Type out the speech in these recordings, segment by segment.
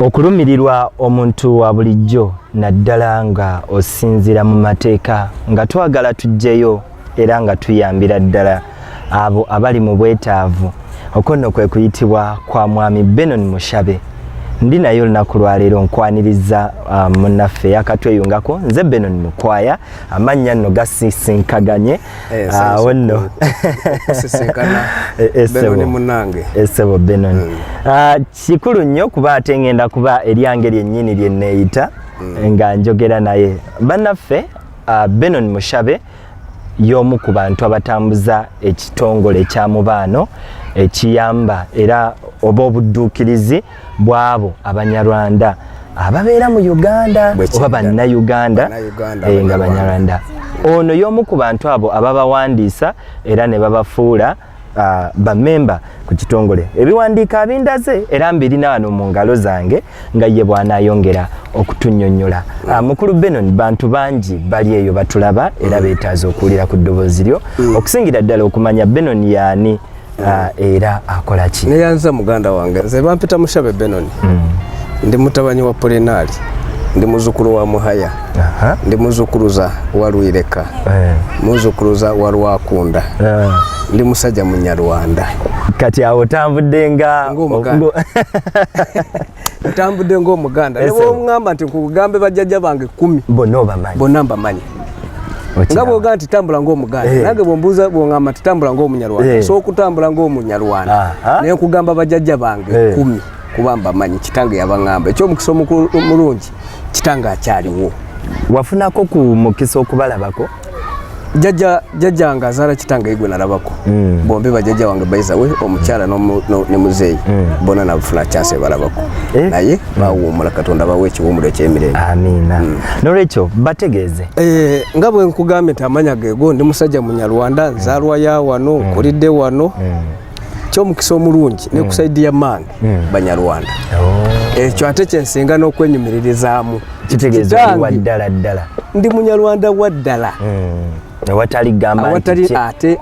Okulumirirwa omuntu wa bulijjo naddala nga osinzira mu mateeka nga twagala tujjeyo era nga tuyambira ddala abo abali mu bwetaavu. Okono kwe kuyitibwa kwa mwami Benon Mushabe. Ndi nayo olunaku lwaleero nkwaniriza munnaffe yakatweyungako nze Benon Mukwaya amannya nno gasisinkaganye wonno Benon munange esebo Benon kikulu nnyo kuba ate ngenda kuba eryange lyennyini lye neeyita nga njogera naye bannaffe. Benon Mushabe y'omu ku bantu abatambuza ekitongole kya Mubaano ekiyamba era oba obudduukirizi bw'abo Abanyarwanda ababeera mu Uganda oba Bannayuganda nga Banyarwanda. Ono y'omu ku bantu abo ababawandiisa era ne babafuula bamemba ku kitongole. Ebiwandiika abindaze era mbirina wano mu ngalo zange nga ye bw'anaayongera okutunnyonnyola. Mukulu Benon bantu bangi bali eyo batulaba era beetaaza okuwulira ku ddoboozi lyo okusingira ddala okumanya Benon yaani era akola ki. Neyanza muganda wange nze bampita Mushabe Benon. Ndi mutabani wa Polinari, ndi muzukulu wa Muhaya, ndi muzukuluza wa Lwireka, muzukuluza wa Lwakunda, ndi musajja Munyarwanda. Kati awo otambudde nga ntambudde ng'Omuganda. Ne bw'oŋŋamba nti nkugambe bajjajja bange 10 bonna mbamanyi. Nga bw'ogamba nti tambula ng'Omuganda nange bw'ombuuza bw'oŋŋamba nti tambula ng'Omunyarwanda so okutambula ng'Omunyarwanda naye nkugamba bajjajja bange 10 kuba mbamanyi kitange yabaŋŋamba. Eky'omukisa omulungi kitange akyaliwo. Wafunako ku mukisa okubalabako? Jjajja nga azaala kitange gwe nalabako. Bombi bajjajja wange bayizawe omukyala ne muzeeyi bonna nabafuna chance ebalabako naye bawummula Katonda bawe ekiwummulo eky'emirembe. Amiina. N'olwekyo bategeeze. Nga bwe nkugambye nti amanya geego ndi musajja Munyarwanda nzaalwa ya wano nkulidde wano ky'omukisa omulungi ne kusaidi ya mange Banyarwanda. Ekyo ate kyensinga n'okwenyumiririzaamu kitegeeza wa ddala ddala ndi Munyarwanda wa ddala awatali gamba awatali ate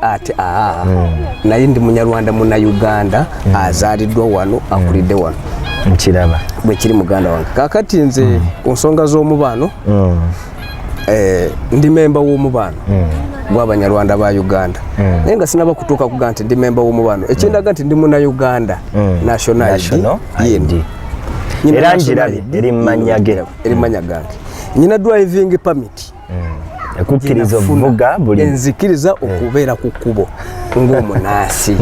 naye ndi Munyarwanda Munnayuganda azaaliddwa wano akulidde wano nkiraba bwe kiri muganda wange. Kaakati nze ku nsonga z'omubaano ndi memba w'omubaano gw'Abanyarwanda ba Uganda naye nga sinaba kutuuka kugamba nti ndi memba w'omubaano ekindaga nti ndi Munnayuganda National ID era njirabe eri mmanya gange. Nyina driving permit ekukkiriza okuvuga buli enzikiriza okubeera ku kkubo ng'omunaasi.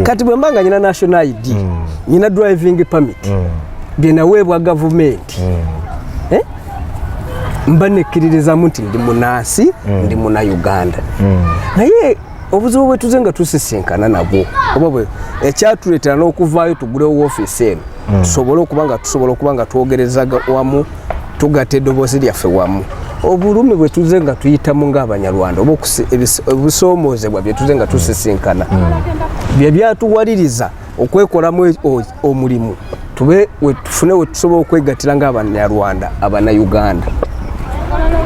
Kati bwe mbanga nyina National ID nyina driving permit bye naweebwa gavumenti mba nekkiririzamu nti ndi munaasi ndi Munnayuganda. Naye obuzibu bwe tuze nga tusisinkana nabwo oba bwe ekyatuleetera n'okuvaayo tugulewo woofiisi eno tusobola okuba nga twogerezaga wamu tugatta eddoboozi lyaffe wamu. Obulumi bwe tuze nga tuyitamu ng'Abanyarwanda oba obusoomozebwa bye tuze nga tusisinkana bye byatuwaliriza okwekolamu omulimu tufune we tusobola okwegattira ng'Abanyarwanda Abannayuganda.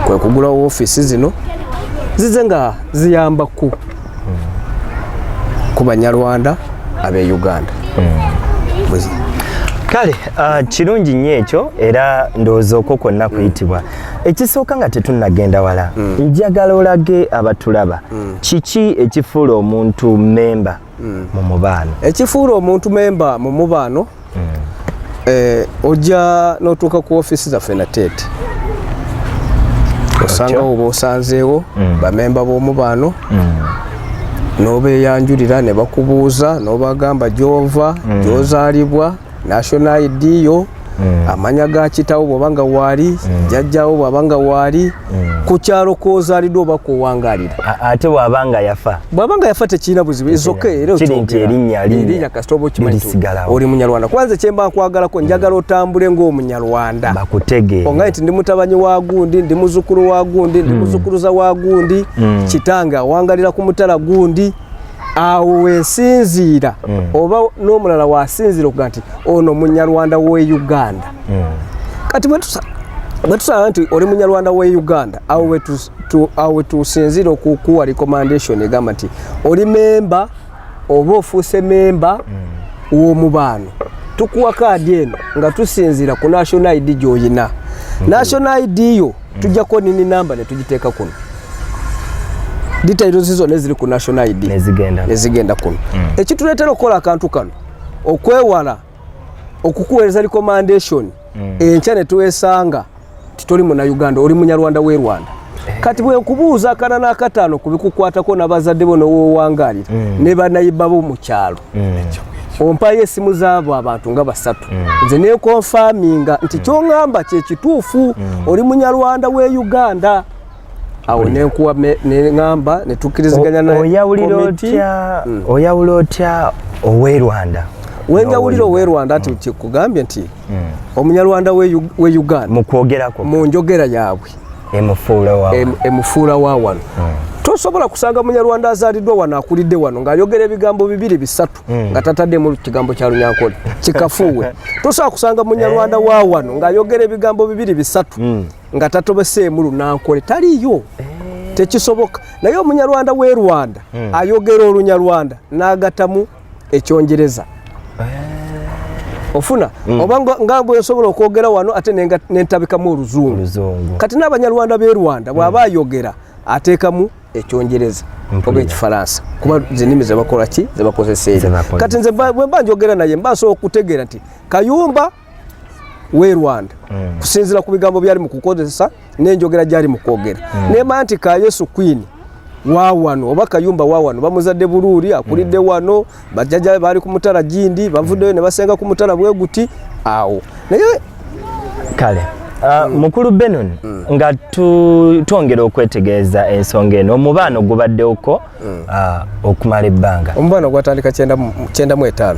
Kwe kugulawo woofiisi zino zize nga ziyamba ku Banyarwanda ab'e Uganda. Kale kirungi nnyo ekyo era ndowooza okwo kwonna kuyitibwa. Ekisooka nga tetunnagenda wala njagala olage abatulaba kiki ekifuula omuntu memba mu mubaano? Ekifuula omuntu memba mu mubaano ojja n'otuuka ku woofiisi zaffe nateete osangawo oba osanzeewo bamemba b'omubaano n'obeeyanjulira ne bakubuuza n'obagamba gy'ova gy'ozaalibwa National ID yo amanya ga kitawo bw'obanga waali jjajjawo bw'abanga waali ku kyalo k'ozaaliddwa oba k'owangalira ate bw'abanga yafa tekiina buzibu ezoke era erinnya kasita oba okimanyi oli Munyarwanda. Kwanza kyemba nkwagalako njagala otambule ng'Omunyarwanda bakutege ongaye nti ndi mutabani wa gundi ndi muzzukulu wa gundi ndi muzzukuluza wa gundi kitange awangalira ku mutala gundi awo wesinziira oba n'omulala wasinziira okuga nti ono Munyarwanda w'e Uganda. Kati bwe tusaba nti oli Munyarwanda w'e Uganda awo we tusinziira okukuwa recommendation egamba nti oli memba oba ofuuse memba w'omubaano tukuwa kadi eno nga tusinzira ku national ID joyina national ID yo tujja ko nini namba ne tugiteeka kuno details zizone ziri ku national ID nezigenda kuno ekituletera okola akantu kano okwewala okukuweereza recommendation enkya ne tuwesanga titoli mu Uganda oli munyarwanda we Rwanda kati bwe nkubuuza kana n'akataano kubikukwatako n'abazadde bo n'owangalira ne banayiba bo mu kyalo ompaye esimu zaabo abantu nga basatu nze ne confirminga nti kyongamba kye kituufu oli munyarwanda we Uganda awo ne nkuwa ne ngamba ne tukkiriziganya na oyawulo otya owe Rwanda wenjawulira owe Rwanda ati kikugambye nti omunyarwanda we Uganda mu kwogerako mu njogera yaabwe emufuula wa wano tosobola kusanga munyarwanda azaliddwa wano akulidde wano ng'ayogera ebigambo bibiri bisatu nga tatadde mu kigambo kya Lunyankole kikafuuwe tosobola kusanga munyarwanda wa wano ng'ayogera ebigambo bibiri bisatu nga tatobeseemu Lunankole taliyo tekisoboka naye omunyarwanda we Rwanda ayogera Olunyarwanda n'agatamu ekyongereza ofuna oba ngambo yasobola okwogera wano ate nentabikamu Oluzungu kati n'abanyarwanda b'e Rwanda bw'aba ayogera ateekamu ekyongereza oba ekifalansa kuba zinimi zebakola ki zebakozesa kati nze bwe mba njogera naye mba nsobola okutegeera nti Kayumba we Rwanda kusinzira ku bigambo byali mu kukozesa n'enjogera gyali mu kwogera nemba nti ka Yesu Queen wawano oba Kayumba wawano bamuzadde Buluuli akulidde wano bajjaja bali ku mutala Gindi bavuddeyo ne basenga ku mutala Bweguti awo naye kale mukulu Benon nga twongera okwetegeeza ensonga eno omubano gubaddeko okumala ebbanga omubano gwatandika 95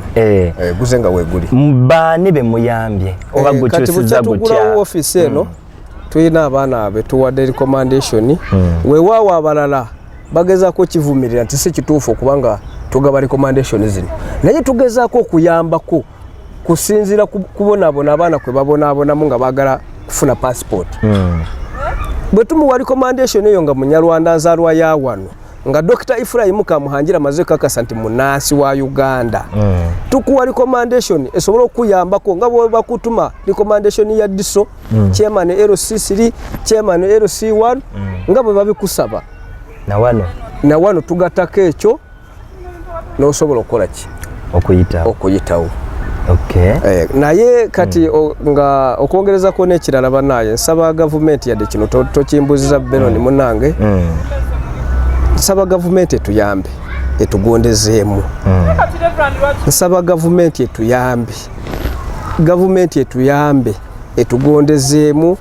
guzenga weeguli baani be muyambye oba gukyusiza gutya office eno tuyina abaana betuwadde recommendation weewaawo abalala bagezaako kivumirira nti si kituufu okubanga tugaba recommendation zino naye tugezaako okuyambako kusinziira kubonaabona abaana kwe babonaabonamu nga baagala kufuna passport bwe tumuwa recommendation eyo nga munyarwanda nzaalwa ya wano nga Dr. Ephraim Kamuhangira amaze kakasa nti munaasi wa Uganda tukuwa recommendation esobola okuyambako nga bwe bakutuma recommendation ya DISO chairman LC3 chairman LC1 nga bwe babikusaba na wano tugatako ekyo n'osobola okukola ki okuyitawo naye kati nga okwongerezako n'ekirala banaye nsaba gavumenti yadde kino tokimbuziza Benon munange nsaba gavumenti etuyambe etugondezeemu nsaba gavumenti etuyambe etugondezeemu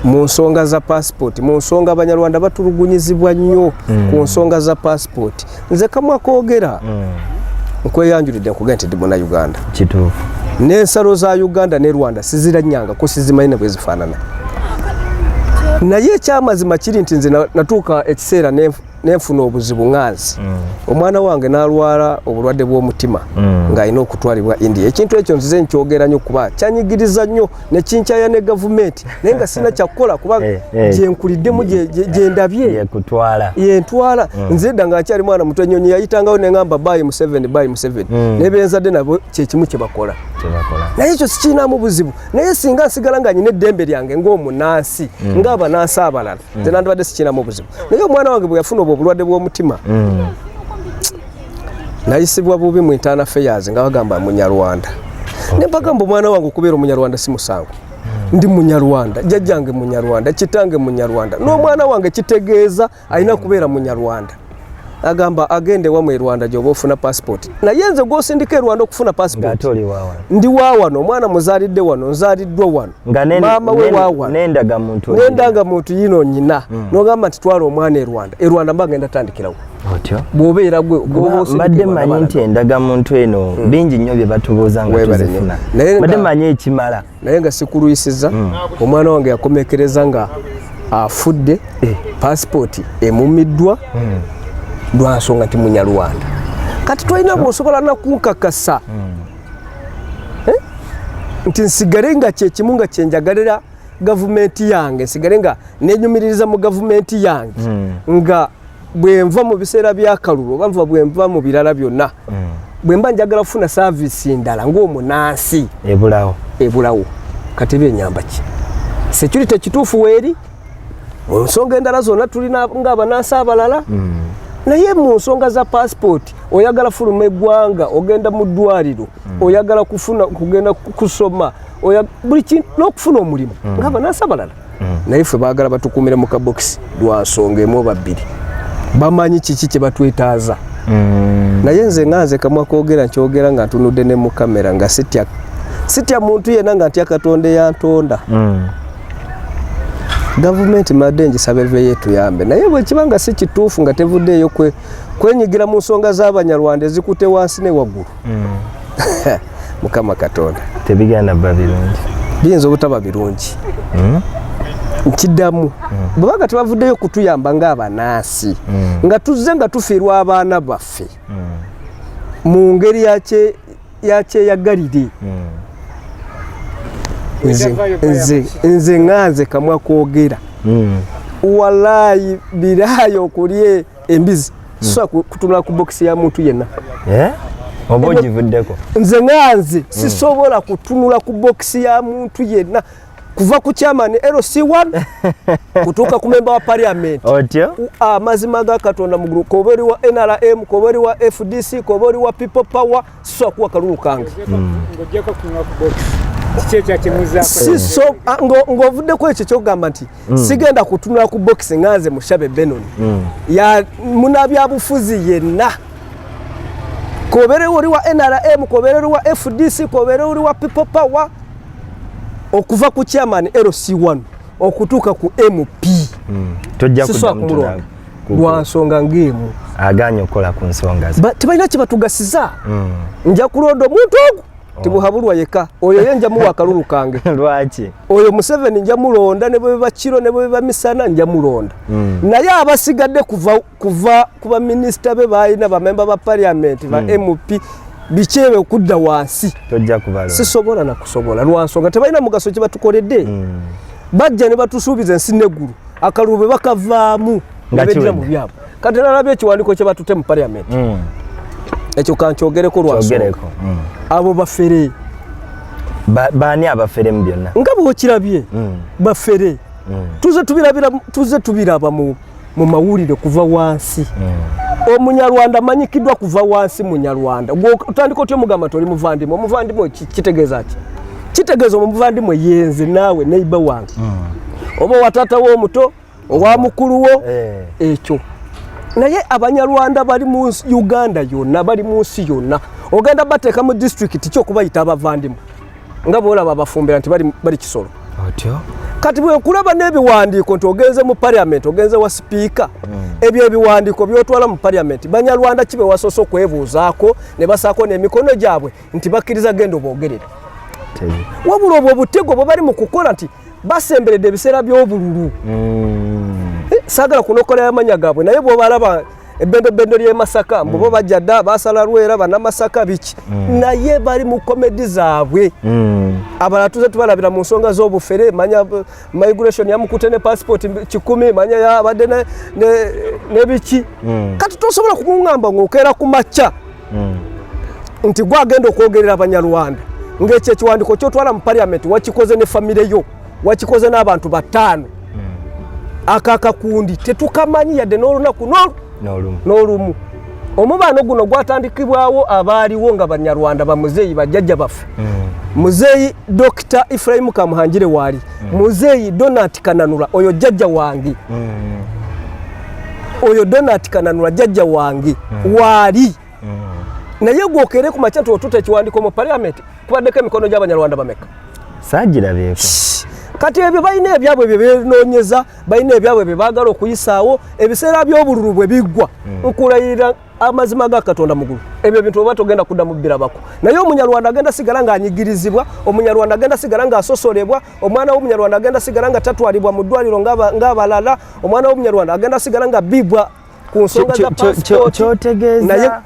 mu nsonga za passport mu nsonga abanyarwanda batulugunyizibwa nnyo ku nsonga za passport nze kamwe akoogera nkweyanjulidde nkugenda nti ndi muna Uganda kituufu n'ensalo za Uganda ne Rwanda siziranyanga ko sizimanyi bwe zifaanana naye ekyamazima kiri nti nze natuuka ekiseera nenfuna obuzibu nganzi omwana wange n'alwala obulwadde bw'omutima ng'alina okutwalibwa India ekintu ekyo nzize nkyogera nnyo kuba kyanyigiriza nnyo ne kinkyaya ne gavumenti naye nga sina kyakukola kuba gye nkuliddemu gye ndabye yentwala nze edda ng'akyali mwana muto ennyonyi yayitangawo ne ngamba bayi Museveni ne benzadde nabo kyekimu kye bakola naye ekyo sikiinaamu buzibu naye singa nsigala nga nyina eddembe lyange ng'omunaasi ng'abanaasi abalala nze nandibadde sikiinaamu buzibu naye omwana wange bwe yafuna obulwadde bw'omutima nayisibwa bubi mu internal affairs nga bagamba munyarwanda ne bagamba omwana wange okubeera omunyarwanda si musango ndi munyarwanda jjajjange munyarwanda kitange munyarwanda n'omwana wange kitegeeza alina kubeera munyarwanda agamba agende wa mu Rwanda gyoba ofuna passport naye nze gw'osindika Rwanda okufuna passport ndi wawano omwana muzaalidde wano nzaaliddwa wano maama we wawano nendaga muntu yino nyina n'ogamba nti twala omwana Rwanda mbagenda tandikirawo bw'obeera gwe mbadde manyi nti endaga muntu eno bingi nnyo bye batubuuza nga tuzifuna mbadde manyi ekimala naye nga sikuluyisiza omwana wange yakomekereza nga afudde passport emumiddwa lwa nsonga nti munyarwanda kati twalina bw'osobola nakunkakasa nti nsigale nga kyekimu nga kyenjagalira gavumenti yange nsigale nga nenyumiririza mu gavumenti yange nga bwenva mu biseera by'akalulu oba bwenva mu birala byonna bwe mba njagala kufuna service ndala ng'omunansi ebulawo kati byenyamba ki security kituufu weeri mu nsonga endala zonna tulina ng'abanansi abalala naye mu nsonga za passport oyagala fuluma eggwanga ogenda mu ddwaliro oyagala kugenda kusoma buli kintu n'okufuna omulimu ng'abanansi abalala naye ffe baagala batukuumire mu kabokisi lwa nsonga emu oba bbiri bamanyi kiki kye batwetaaza naye nze nganze kamwa koogera nkyogera nga ntunudde ne mu kamera nga sitya muntu yenna nga ntya Katonda yantonda gavumenti madde ngisaba eve yetuyambe naye bwe kiba nga si kituufu nga tevuddeeyo kwenyigira mu nsonga z'Abanyarwanda ezikute wansi ne waggulu Mukama Katonda tebigenda bba birungi biyinza obutaba birungi nkiddamu bwebaga tebavuddeyo kutuyamba ng'abanansi nga tuzze nga tufiirwa abaana baffe mu ngeri yakyeyagalire nze nganze kamwa koogera walaayi biraayo okulye embizi so kutunula ku bokisi ya muntu yenna oba ogivuddeko nze nganze sisobola kutunula ku bokisi ya muntu yenna kuva ku chairman LC1 kutuuka ku member wa parliament otyo amazima ga Katonda mu group koberi wa NRM koberi wa FDC koberi wa people power so kuwa kalulu kange ngojeko kunywa ku box kichecha kimuza siso ngovudde ko ekyo kyogamba nti sigenda kutunula ku box nganze mushabe Benon ya munabya bufuzi yenna kobere uri wa NRM kobere wa FDC kobere uri wa people power okuva ku chairman LC1 okutuuka ku MP tojja kuddamu lwa nsonga ng'emu aganye okola ku nsonga tebalina kye batugasiza nja kulonda omuntu ogwo tibuhabulwa yeka oyo ye nja muwa akalulu kange lwaki oyo Museveni nja mulonda ne bwe bakiro ne bwe bamisana nja mulonda naye abasigadde kuva kuba minister be bayina ba member ba parliament ba MP bichebe okudda wansi tojja kubala sisobola na kusobola lwansonga tebalina mugaso kye batukoledde bajja ne batusuubiza ensi n'eggulu akalube bakavaamu nebedira mu byabo kati nalabye ekiwandiiko kye batute mu parliament ekyo kankyogereko lwansonga abo bafere baani abafere mu byonna nga bwokirabye bafere tuze tubiraba mu mawulire kuva wansi Omunyarwanda manyikiddwa kuva wansi munyarwanda otandika otyo mugamba toli muvandimwe omuvandimwe kitegeeza ki kitegeeza omuvandimwe yenze naawe neighbor wange oba watata w'omuto owa mukulu wo ekyo naye Abanyarwanda bali mu Uganda yonna bali mu nsi yonna ogenda bateeka mu district ky'okubayita abavandimwe nga boolaba abafumbira nti bali kisolo otyo kati bwe kulaba n'ebiwandiiko nti ogenze mu parliament ogenze wa speaker ebyo ebiwandiiko byotwala mu parliament Banyarwanda kibe wasoose okwebuuzaako ne basaako n'emikono gyabwe nti bakkiriza genda oboogerere wabula obwo obutego bwe bali mu kukola nti basemberedde ebiseera by'obululu saagala kunokola y'amanya gaabwe naye bw'obalaba ebbendobendo ly'e Masaka mbubo bajja dda baasala Lwera bannamasaka biki naye bali mu komedi zaabwe abalala tuze tubalabira mu nsonga z'obufere manya migration yamukute ne passport 100 manya yabadde ne biki kati tosobola kumuŋŋamba ng'okeera ku makya nti gwagenda okwogerera Abanyarwanda ng'ekyo ekiwandiiko kyotwala mu parliament wakikoze ne famire yo wakikoze n'abantu bataano akakakundi tetukamanyi yadde n'olunaku n'olumu omubano guno gwatandikibwawo abaaliwo nga Banyarwanda bamuzeeyi bajjajja baffe muzeeyi Dr. Ephraim Kamuhangire waali muzeeyi Donat Kananula oyo jjajja wange oyo Donat Kananula jjajja wange waali naye gwokere ku makya tuotuta ekiwandiiko mu parliament kubaddeko emikono gy'Abanyarwanda bameka saagirabeeko kati ebyo balina ebyabwe bye beenoonyeza balina ebyabwe bye baagala okuyisaawo ebiseera by'obululu bwe biggwa nkulayirira amazima ga Katonda mugulu ebyo bintu oba togenda kudda mu birabako naye Omunyarwanda agenda sigala ng'anyigirizibwa Omunyarwanda agenda sigala ng'asosolebwa omwana w'Omunyarwanda agenda sigala nga tatwalibwa mu ddwaliro ng'abalala omwana w'Omunyarwanda agenda sigala nga bibwa ku nsonga za passport kyotegeeza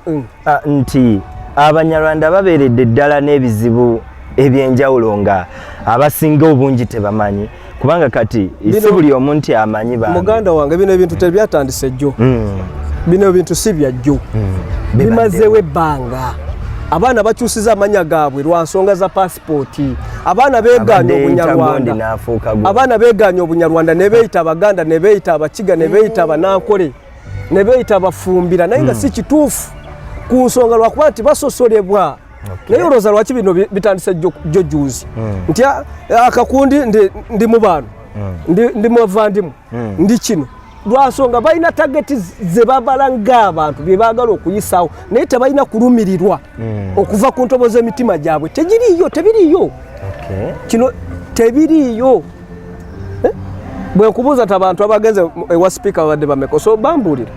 nti Abanyarwanda babeeredde ddala n'ebizibu ebyenjawulo nga abasinga obungi tebamanyi kubanga kati isi buli omuntu amanyi bange muganda wange bino ebintu tebyatandise jjo bino ebintu si bya jjo bimazeewo ebbanga abaana bakyusiza amanya gaabwe lwa nsonga za passport abaana beeganya obunyarwanda abaana beeganya obunyarwanda ne beeyita abaganda ne beeyita abakiga ne beeyita abanankole ne beeyita abafumbira naye nga si kituufu ku nsonga lwakuba nti basosolebwa naye olowooza lwaki bino bitandise jojuuzi nti akakundi ndi mu baano ndi muvandimu ndi kino lwansonga balina tageti ze babala ng'abantu bye baagala okuyisawo naye tebalina kulumirirwa okuva ku ntobo z'emitima gyabwe tebiriiyo kino tebiriiyo bwe nkubuuza ti abantu abagenze ewa sipiika babadde bameka so bambuulira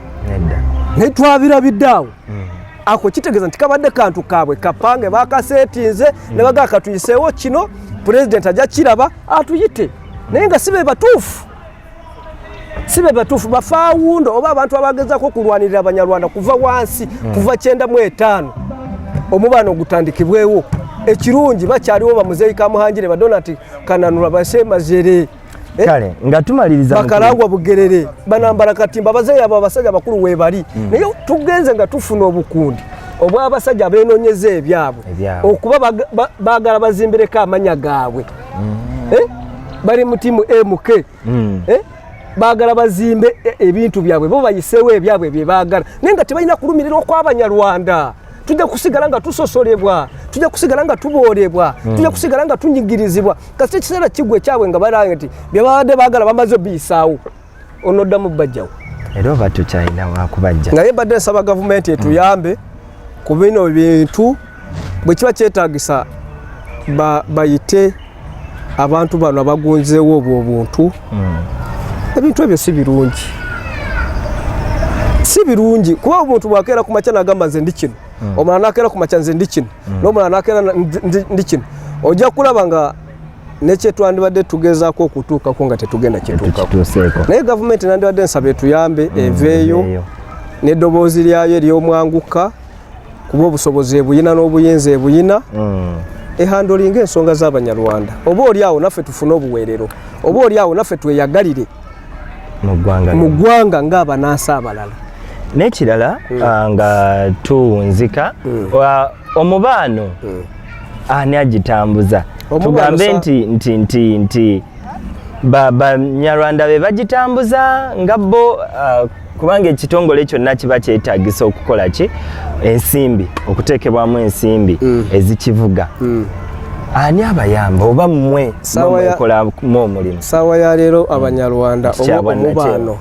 naye twabirabiddeawo ako kitegeeza nti kabadde kantu kaabwe kapange bakaseetinze ne bagaa katuyiseewo kino pulezidenti ajja kiraba atuyite naye nga si be batuufu bafaawundo oba abantu abagezaako okulwanirira abanyarwanda kuva wansi kuva 95 omubano ogutandikibwewo ekirungi bakyaliwo bamuzeeyi Kamuhangire badonati Kananula Basemazere kale nga tumaliriza bakalangwa Bugerere banambala katimba bazeeyi abo abasajja bakulu weebali naye tugenze nga tufuna obukundi obw'abasajja abeenonyeza ebyabwe okuba baagala bazimbireko amanya gaabwe bali mu tiimu MK baagala bazimbe ebintu byabwe bo bayiseewo ebyabwe bye baagala naye nga tebalina kulumirira okw'abanyarwanda tujja kusigala nga tusosolebwa tujja kusigala nga tuboolebwa tujja kusigala nga tunyigirizibwa kasita ekiseera kigwe ekyabwe nga balanga nti bye babadde baagala bamaze obiyisaawo onoddamu bajjawo era oba tukyalina wakubajja naye badde nsaba gavumenti etuyambe ku bino bintu bwe kiba kyetaagisa bayite abantu bano abagunzeewo obwo obuntu ebintu ebyo si birungi kuba omuntu bwakeera ku makya n'agamba nze ndi kino omulala nakeera ku makya nze ndi kino n'omulala nakeera ndi kino ojja kulaba nga nekyetwandibadde tugezaako okutuukako nga tetugenda kituukako naye gavumenti nandibadde nsaba etuyambe eveeyo n'eddoboozi lyayo ery'omwanguka kuba obusobozi ebuyina n'obuyinza ebuyina ehandolinga ensonga z'abanyarwanda oba oli awo naffe tufune obuweerero oba oli awo naffe tweyagalire mu ggwanga ng'abanaasa abalala n'ekirala nga tuwunzika omubaano ani agitambuza tugambe nti banyarwanda be bagitambuza nga bo kubanga ekitongole kyonna kiba kyetaagisa okukola ki ensimbi okuteekebwamu ensimbi ezikivuga ani abayamba oba mmwe mukolamu omulimu saawa ya leero abanyarwanda omubaano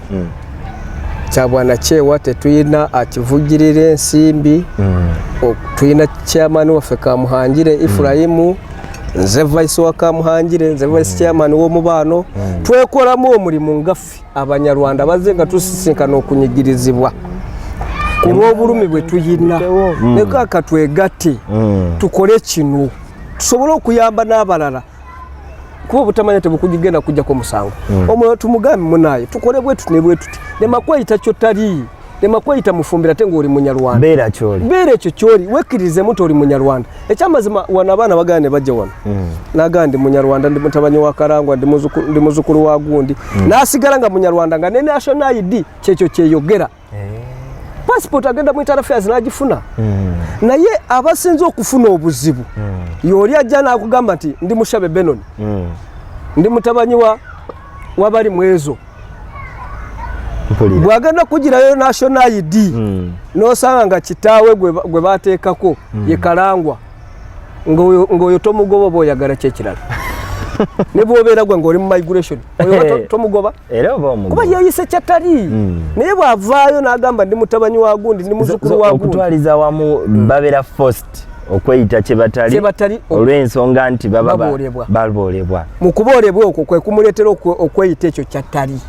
kyabwana kyewa tetuyina akivugirira ensimbi tuyina chairman waffe Kamuhangire Ifurayimu nze vice wa Kamuhangire nze vice chairman w'omubaano twekolamu omulimu ngaffe abanyarwanda bazze nga tusisinkana okunyigirizibwa ku lw'obulumi bwe tuyina ne kaka twegatte tukole kino tusobole okuyamba n'abalala kuba obutamanya tebukugenda kujjako musango omulala tumugambe munaye tukole bwe tuti ne bwe tuti ne makwayita kyotali ne makwayita mufumbira ate ng'oli munyarwanda beera ekyo kyoli wekkirize muti oli munyarwanda ekyamazima wano abaana bagana ne bajja wano nagaa ndi munyarwanda ndi mutabanyi wa Karangwa ndi muzukulu wa gundi n'asigala nga munyarwanda nga ne national ID kyekyo kyeyogera passport agenda mu Internal Affairs n'agifuna naye abasinze okufuna obuzibu yoli ajja n'akugamba nti ndi Mushabe Benon ndi mutabanyi wabali mwezo bwagenda kugirayo national ID n'osanga nga kitaawe gwe bateekako ye Karangwa ng'oyo tomugoba bw'oyagala kyekirala ne bw'obeera gwe ng'oli mu migration oyo tomugoba kuba yeyise kyatali naye bw'avaayo n'agamba ndi mutabanyi wa gundi ndi muzukulu wa gundi okutwaliza wamu babeera forced okweyita kyebatali olw'ensonga nti baba baboolebwa mu kuboolebwa okwo kwe kumuleetera okweyita ekyo kyatali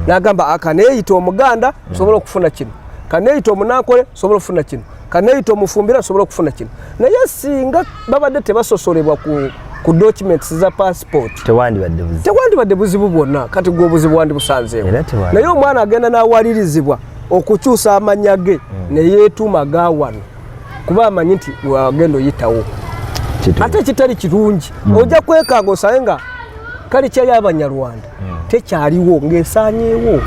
n'agamba akaneeyita omuganda sobola okufuna kino kaneeyita omunankole sobola okufuna kino kaneeyita omufumbira sobola okufuna kino naye singa babadde tebasosolebwa ku documents za passport tewandibadde buzibu bwonna kati gw'obuzibu wandibusanzeewo naye omwana agenda n'awalirizibwa okukyusa amanya ge ne yeetuuma ga wano kuba amanyi nti wagenda oyitawo ate kitali kirungi ojja kwekanga osabe nga kali kyali abanyarwanda tekyaliwo ng'esaanyeewo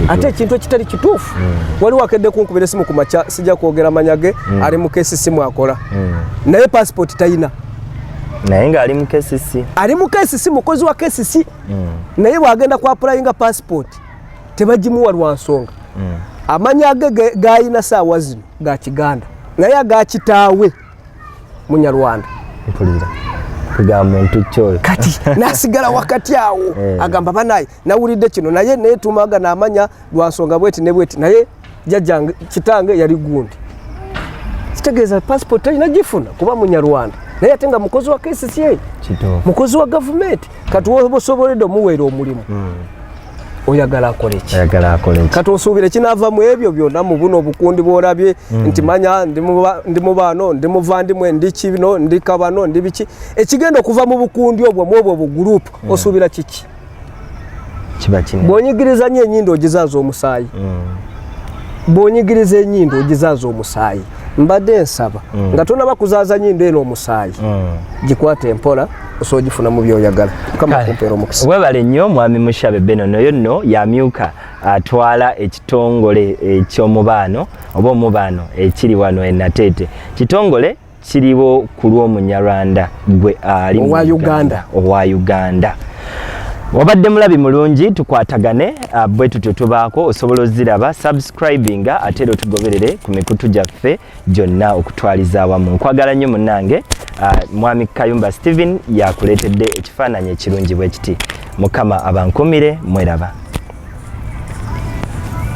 ate ekintu ekitali kituufu waliwo akedde kunkubira esimu ku makya sijja kwogera manyage ali mu KCC mwakola naye passport tayina naye ng'ali mu KCC ali mu KCC mukozi wa KCC naye bwagenda ku applyinga passport tebagimuwa lwa nsonga amanya ge gayina saawa zino ga Kiganda naye aga kitaawe Munyarwanda mpulira kugamba muntu kyoyo kati nasigala wakati awo agamba banaye nawulidde kino naye neetumaga n'amanya lwa nsonga bweti ne bweti naye jjajjange kitange yali gundi kitegeeza passport alina gifuna kuba Munyarwanda naye ate nga mukozi wa KCCA mukozi wa gavumenti kati woba osoboledde omuweera omulimu oyagala akole ki kati osuubire kinaava mu ebyo byonna mu buno obukundi bw'olabye nti manya ndi mu baano ndi muvandimwe ndi kibino ndi kabano ndi biki ekigenda okuva mu bukundi obwo mu obwo bugurupu osuubira kiki kiba kinene bw'onyigiriza nnyo ennyindo ogizaaza omusaayi bw'onyigiriza ennyindo ogizaaza omusaayi mbadde nsaba nga tonaba kuzaaza nnyindo eno omusaayi gikwate empola osobola gifuna mu byoyagala kama kumpeera omukisa webale nnyo mwami Mushabe Benon oyo nno yamyuka atwala ekitongole eky'omubaano oba omubaano ekiri wano e Nateete kitongole kiriwo ku lw'Omunyarwanda gwe ali mu Uganda wabadde mulabi mulungi tukwatagane bwe tutyo tubaako osobola oziraba subscribinga ate ero tugoberere ku mikutu gyaffe gyonna okutwaliza awamu nkwagala nnyo munnange mwami Kayumba Steven yakuleetedde ekifaananyi ekirungi bwe kiti mukama abankumire mweraba